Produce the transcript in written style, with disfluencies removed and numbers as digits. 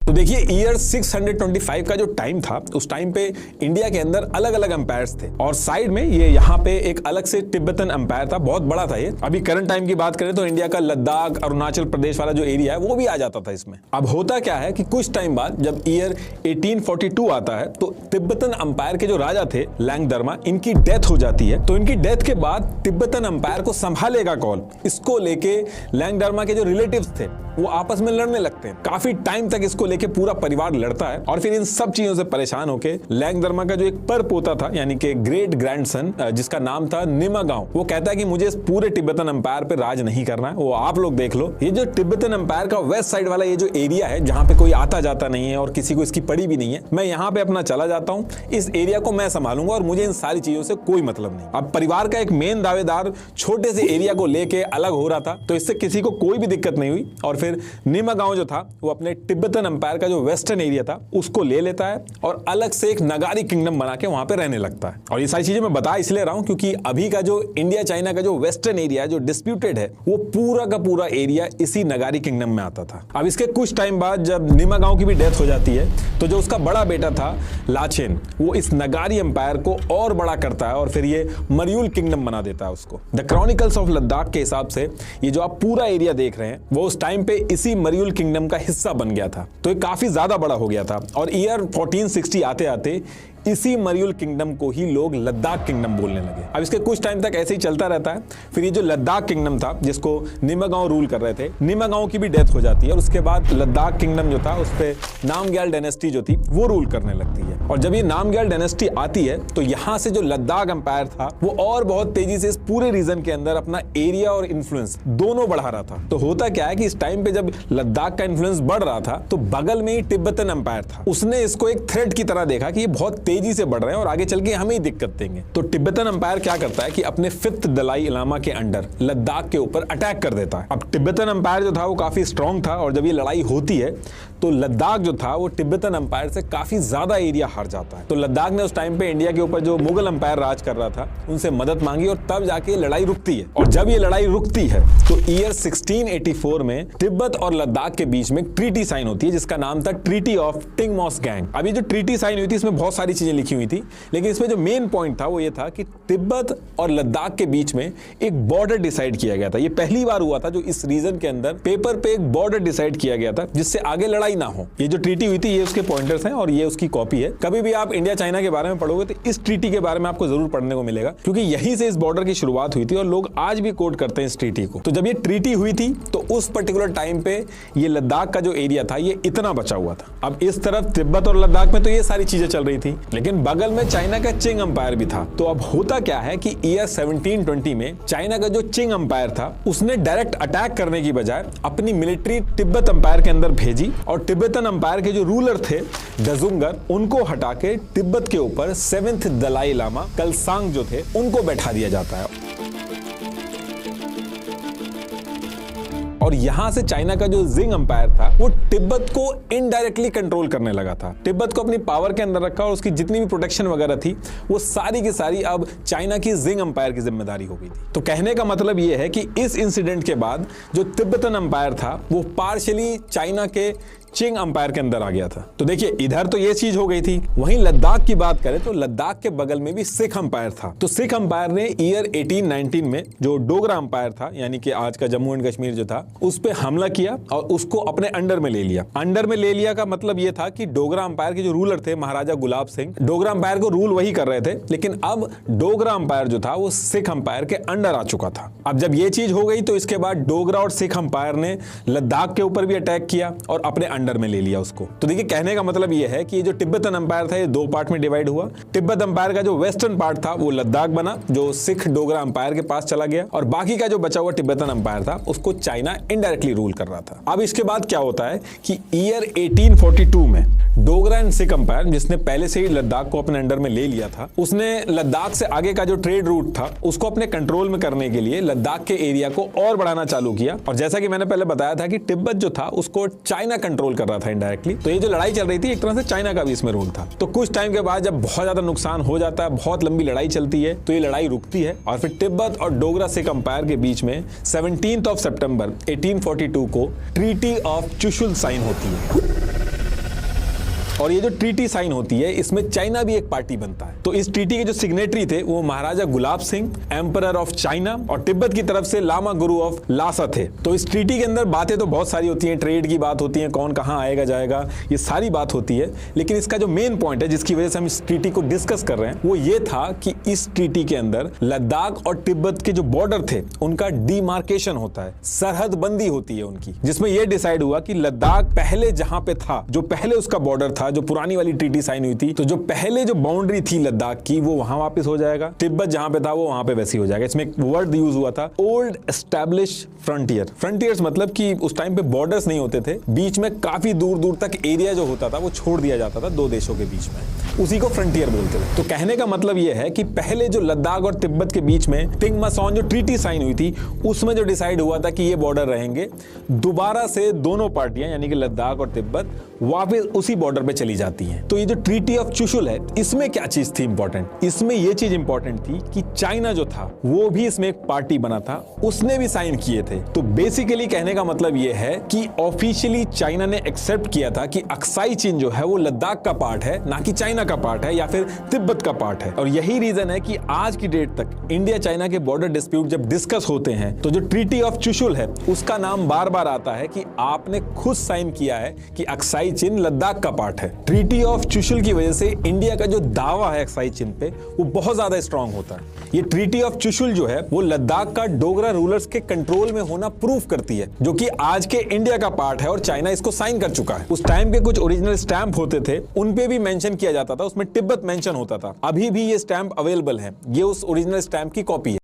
तो देखिए ईयर 625 का जो टाइम था, उस टाइम पे इंडिया के अंदर अलग अलग अंपायर्स थे और साइड में ये यहाँ पे एक अलग से तिब्बतन अंपायर था, बहुत बड़ा था ये। अभी करंट टाइम की बात करें तो इंडिया का लद्दाख, अरुणाचल प्रदेश वाला जो एरिया है वो भी आ जाता था इसमें। अब होता क्या है कि कुछ टाइम बाद जब ईयर 1842 आता है तो तिब्बतन अंपायर के जो राजा थे लैंगदरमा, इनकी डेथ हो जाती है। तो इनकी डेथ के बाद तिब्बतन अंपायर को संभालेगा कौन, इसको लेके लैंगदरमा के जो रिलेटिव्स थे वो आपस में लड़ने लगते हैं। काफी टाइम तक इसको लेके पूरा परिवार लड़ता है और फिर इन सब चीजों से परेशान होके लैंगदरमा का जो एक पर पोता था यानी कि ग्रेट ग्रैंडसन, जिसका नाम था निमागांव, वो कहता है कि मुझे इस पूरे तिब्बतन अंपायर पे राज नहीं करना है, वो आप लोग देख लो। ये जो तिब्बतन अंपायर का वेस्ट साइड वाला ये जो एरिया है जहां पे कोई आता जाता नहीं है और किसी को इसकी पड़ी भी नहीं है, मैं यहाँ पे अपना चला जाता हूँ, इस एरिया को मैं संभालूंगा और मुझे इन सारी चीजों से कोई मतलब नहीं। अब परिवार का एक मेन दावेदार छोटे से एरिया को लेके अलग हो रहा था, तो इससे किसी को कोई भी दिक्कत नहीं हुई और फिर निमागांव जो था वो अपने तिब्बतन अंपायर का जो वेस्टर्न एरिया था उसको ले लेता है और अलग से एक नगारी किंगडम बना के वहां पे रहने लगता है। और ये सारी चीजें मैं बता इसलिए रहा हूं क्योंकि अभी का जो इंडिया चाइना का जो वेस्टर्न एरिया है जो डिस्प्यूटेड है, वो पूरा का पूरा एरिया इसी नगारी किंगडम में आता था। अब इसके कुछ टाइम बाद जब निमागांव की भी डेथ हो जाती है तो जो उसका बड़ा बेटा था लाचेन, वो इस नगारी अंपायर को और बड़ा करता है और फिर ये मरयूल किंगडम बना देता है उसको। द क्रॉनिकल्स ऑफ लद्दाख के हिसाब से ये जो आप पूरा एरिया देख रहे हैं वो उस टाइम पे इसी मरयूल किंगडम का हिस्सा बन गया था, तो ये काफी ज्यादा बड़ा हो गया था। और ईयर 1460 आते आते इसी मरयूल किंगडम को ही लोग लद्दाख किंगडम बोलने लगे। अब इसके कुछ टाइम तक ऐसे ही चलता रहता है। फिर ये जो लद्दाख किंगडम था जिसको निमागांव रूल कर रहे थे, निमागांव की भी डेथ हो जाती है और उसके बाद लद्दाख किंगडम जो था उस पे नामग्याल डायनेस्टी जो थी वो रूल करने लगती है। और जब ये नामग्याल डायनेस्टी आती है तो यहाँ से जो लद्दाख अंपायर था वो और बहुत तेजी से इस पूरे रीजन के अंदर अपना एरिया और इन्फ्लुएंस दोनों बढ़ा रहा था। तो होता क्या है कि इस टाइम पे जब लद्दाख का इन्फ्लुएंस बढ़ रहा था तो बगल में ही तिब्बतन अंपायर था, उसने इसको एक थ्रेट की तरह देखा कि ये बहुत तेजी से बढ़ रहे हैं और आगे चल के हमें ही दिक्कत देंगे। तो तिब्बतन अंपायर क्या करता है कि अपने 5th दलाई लामा के अंडर लद्दाख के ऊपर अटैक कर देता है। अब तिब्बतन अंपायर जो था वो काफी स्ट्रांग था और जब ये लड़ाई होती है तो लद्दाख जो था वो तिब्बतन अंपायर से काफी ज्यादा एरिया हार जाता है। तो लद्दाख ने उस टाइम पे इंडिया के ऊपर जो मुगल अंपायर राज कर रहा था उनसे मदद मांगी और तब जाके लड़ाई रुकती है। और जब ये लड़ाई रुकती है तो ईयर 1684 में तिब्बत और लद्दाख के बीच में ट्रीटी साइन होती है जिसका नाम था ट्रीटी ऑफ टिंगमॉस-गैंग। अभी जो ट्रीटी साइन हुई थी इसमें बहुत सारी चीजें लिखी हुई थी, लेकिन इसमें जो मेन पॉइंट था वो ये था कि तिब्बत और लद्दाख के बीच में एक बॉर्डर डिसाइड किया गया था। ये पहली बार हुआ था जो इस रीजन के अंदर पेपर पे एक बॉर्डर डिसाइड किया गया था जिससे आगे लड़ाई ना हो। ये जो ट्रीटी हुई थी ये उसके पॉइंटर्स हैं और ये उसकी कॉपी है। कभी भी आप इंडिया चाइना के बारे में पढ़ोगे तो इस ट्रीटी के बारे में आपको जरूर पढ़ने को मिलेगा क्योंकि यहीं से इस बॉर्डर की शुरुआत हुई थी और लोग आज भी कोट करते हैं इस ट्रीटी को। तो जब ये ट्रीटी हुई थी तो उस पर्टिकुलर टाइम पे ये लद्दाख का जो एरिया था ये इतना बचा हुआ था। अब इस तरफ तिब्बत और लद्दाख में तो ये सारी चीजें चल रही थी, लेकिन बगल में चाइना का चिंग अंपायर भी था। तो अब होता क्या है कि ईयर 1720 में चाइना का जो चिंग अंपायर था उसने डायरेक्ट अटैक करने की बजाय अपनी मिलिट्री तिब्बत अंपायर के अंदर भेजी और तिब्बतन अंपायर के जो रूलर थे दजुंगर, उनको हटा के तिब्बत के ऊपर 7th दलाई लामा कलसांग जो थे उनको बैठा दिया जाता है। और यहां से चाइना का जो जिंग अंपायर था वो तिब्बत को इनडायरेक्टली कंट्रोल करने लगा था। तिब्बत को अपनी पावर के अंदर रखा और उसकी जितनी भी प्रोटेक्शन वगैरह थी वो सारी की सारी अब चाइना की जिंग अंपायर की जिम्मेदारी हो गई थी। तो कहने का मतलब ये है कि इस इंसिडेंट के बाद जो तिब्बतन अंपायर था वो पार्शियली चाइना के चिंग अंपायर के अंदर आ गया था। तो देखिए इधर तो ये चीज हो गई थी। वहीं लद्दाख की बात करें तो लद्दाख के बगल में भी सिख अंपायर था। तो सिख अंपायर ने ईयर 1819 में जो डोगरा अंपायर था यानी कि आज का जम्मू एंड कश्मीर जो था उस पे हमला किया और उसको अपने अंडर में ले लिया। अंडर में ले लिया का मतलब ये था कि डोगरा अंपायर के जो रूलर थे महाराजा गुलाब सिंह, डोगरा अंपायर को रूल वही कर रहे थे, लेकिन अब डोगरा अंपायर जो था वो सिख अंपायर के अंडर आ चुका था। अब जब ये चीज हो गई तो इसके बाद डोगरा और सिख अंपायर ने लद्दाख के ऊपर भी अटैक किया और अपने अंडर में ले लिया उसको। तो देखिए कहने का मतलब ये है कि ये जो तिब्बतन अंपायर था ये 2 पार्ट में डिवाइड हुआ। तिब्बत अंपायर का जो वेस्टर्न पार्ट था वो लद्दाख बना जो सिख डोगरा अंपायर के पास चला गया और बाकी का जो बचा हुआ तिब्बतन अंपायर था उसको चाइना इनडायरेक्टली रूल कर रहा था। अब इसके बाद क्या होता है कि ईयर 1842 में डोगरा एंड सिख अंपायर जिसने पहले से ही लद्दाख को अपने अंडर में ले लिया था उसने लद्दाख से आगे का जो ट्रेड रूट था उसको अपने कंट्रोल में करने के लिए लद्दाख के एरिया को और बढ़ाना चालू किया। और जैसा कि मैंने पहले बताया था कि तिब्बत जो था उसको चाइना कंट्रोल कर रहा था इनडायरेक्टली। तो ये जो लड़ाई चल रही थी एक तरह से चाइना का भी इसमें रोल था। तो कुछ टाइम के बाद जब बहुत ज्यादा नुकसान हो जाता है, बहुत लंबी लड़ाई चलती है, तो ये लड़ाई रुकती है और फिर तिब्बत और डोगरा सिख अंपायर के बीच में 17 सितंबर 1842 को ट्रीटी ऑफ चुशुल साइन होती है। और ये जो ट्रीटी साइन होती है इसमें चाइना भी एक पार्टी बनता है। तो इस ट्रीटी के जो सिग्नेटरी थे वो महाराजा Gulab Singh, emperor of China, और तिब्बत की तरफ से लामा गुरु ऑफ लासा थे। तो इस ट्रीटी के अंदर बातें तो बहुत सारी होती हैं, ट्रेड की बात होती है, कौन कहां आएगा जाएगा, ये सारी बात होती है, लेकिन इसका जो मेन पॉइंट है जिसकी वजह से हम इस ट्रीटी को डिस्कस कर रहे हैं वो ये था कि इस ट्रीटी के अंदर लद्दाख और तिब्बत के जो बॉर्डर थे उनका डिमार्केशन होता है, सरहद बंदी होती है उनकी, जिसमें यह डिसाइड हुआ कि लद्दाख पहले जहां पे था, जो पहले उसका बॉर्डर था, जो पुरानी वाली ट्रीटी साइन हुई थी, तो जो पहले जो बाउंड्री थी लद्दाख की वो वहां वापस हो जाएगा, तिब्बत जहां पे था वो वहां पे वैसी हो जाएगा। इसमें एक वर्ड यूज हुआ था, ओल्ड एस्टैब्लिश फ्रंटियर। फ्रंटियर्स मतलब कि उस टाइम पे बॉर्डर्स नहीं होते थे, बीच में काफी दूर दूर तक एरिया जो होता था वो छोड़ दिया जाता था दो देशों के बीच में, उसी को फ्रंटियर बोलते थे। तो कहने का मतलब यह है कि पहले जो लद्दाख और तिब्बत के बीच में टिंगमासोन जो ट्रीटी साइन हुई थी उसमें जो डिसाइड हुआ था कि ये बॉर्डर रहेंगे, दोबारा से दोनों पार्टियां यानी कि लद्दाख और तिब्बत वापस उसी बॉर्डर पे चली जाती हैं। तो ये जो ट्रीटी ऑफ चुशुल है इसमें क्या चीज थी इंपॉर्टेंट, इसमें यह चीज इंपॉर्टेंट थी कि चाइना जो था वो भी इसमें एक पार्टी बना था, उसने भी साइन किए थे। तो बेसिकली कहने का मतलब यह है कि ऑफिशियली चाइना ने एक्सेप्ट किया था कि अक्साई चीन जो है वो लद्दाख का पार्ट है, ना कि चाइना का पार्ट है या फिर तिब्बत का पार्ट है। और यही रीजन है कि आज की डेट तक इंडिया चाइना के बॉर्डर डिस्प्यूट जब डिस्कस होते हैं तो जो ट्रीटी ऑफ चुशुल है उसका नाम बार बार आता है कि आपने खुद साइन किया है कि अक्साई चीन लद्दाख का पार्ट है। ट्रीटी ऑफ चुशुल की वजह से इंडिया का जो दावा है अक्साई चीन पे वो बहुत ज्यादा स्ट्रांग होता है। ये ट्रीटी ऑफ चुशुल जो है वो लद्दाख का डोगरा रूलर्स के कंट्रोल में होना प्रूफ करती है, जो कि आज के इंडिया का पार्ट है और चाइना इसको साइन कर चुका है। उस टाइम के कुछ ओरिजिनल स्टैंप होते थे उन पे भी मेंशन किया जाता था, उसमें तिब्बत मेंशन होता था। अभी भी ये स्टैंप अवेलेबल है, ये उस ओरिजिनल स्टैंप की कॉपी है।